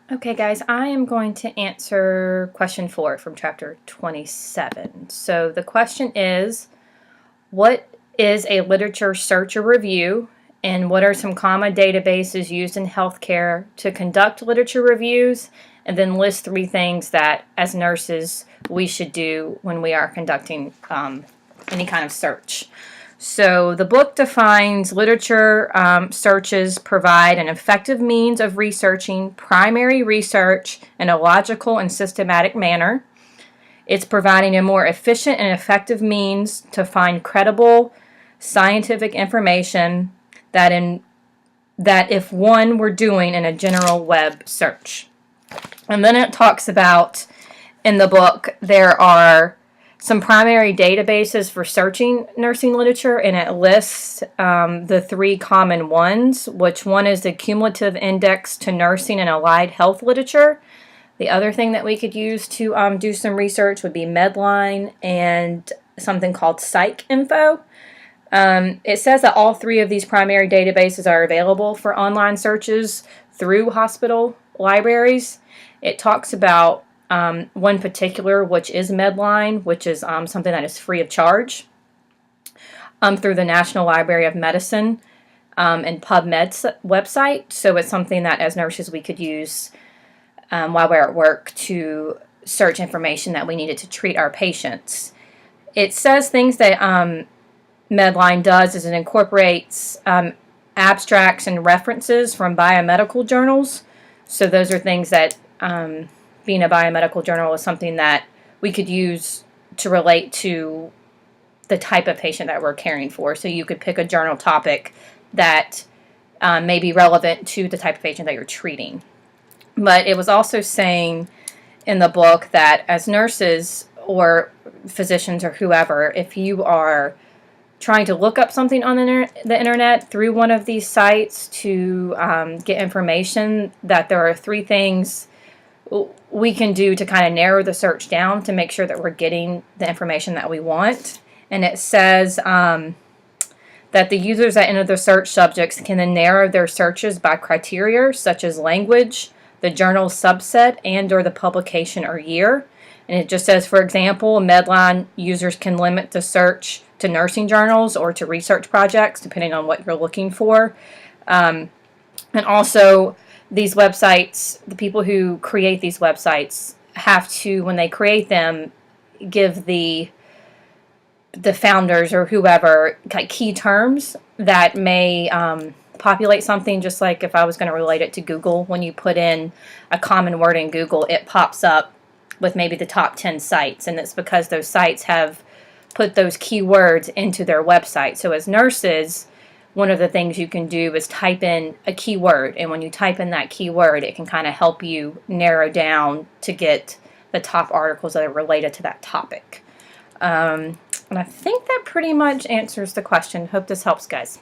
Okay, guys, I am going to answer question 4 from chapter 27. So the question is, what is a literature search or review, and what are some common databases used in healthcare to conduct literature reviews, and then list 3 things that, as nurses, we should do when we are conducting any kind of search. So the book defines literature searches provide an effective means of researching primary research in a logical and systematic manner. It's providing a more efficient and effective means to find credible scientific information that if one were doing in a general web search. And then it talks about, in the book, there are some primary databases for searching nursing literature, and it lists the 3 common ones, which one is the Cumulative Index to Nursing and Allied Health Literature. The other thing that we could use to do some research would be Medline and something called PsycInfo. It says that all 3 of these primary databases are available for online searches through hospital libraries. It talks about one particular, which is Medline, which is something that is free of charge through the National Library of Medicine and PubMed's website. So it's something that as nurses we could use while we're at work to search information that we needed to treat our patients. It says things that Medline does is it incorporates abstracts and references from biomedical journals. So those are things that being a biomedical journal is something that we could use to relate to the type of patient that we're caring for. So you could pick a journal topic that may be relevant to the type of patient that you're treating. But it was also saying in the book that as nurses or physicians or whoever, if you are trying to look up something on the internet through one of these sites to get information, that there are 3 things we can do to kind of narrow the search down to make sure that we're getting the information that we want. And it says that the users that enter the search subjects can then narrow their searches by criteria such as language, the journal subset, and or the publication or year. And it just says, for example, Medline users can limit the search to nursing journals or to research projects, depending on what you're looking for. And also, these websites, the people who create these websites have to, when they create them, give the founders or whoever key terms that may populate something. Just like if I was going to relate it to Google, when you put in a common word in Google, it pops up with maybe the top 10 sites, and it's because those sites have put those keywords into their website. So as nurses, one of the things you can do is type in a keyword, and when you type in that keyword, it can kind of help you narrow down to get the top articles that are related to that topic. And I think that pretty much answers the question. Hope this helps, guys.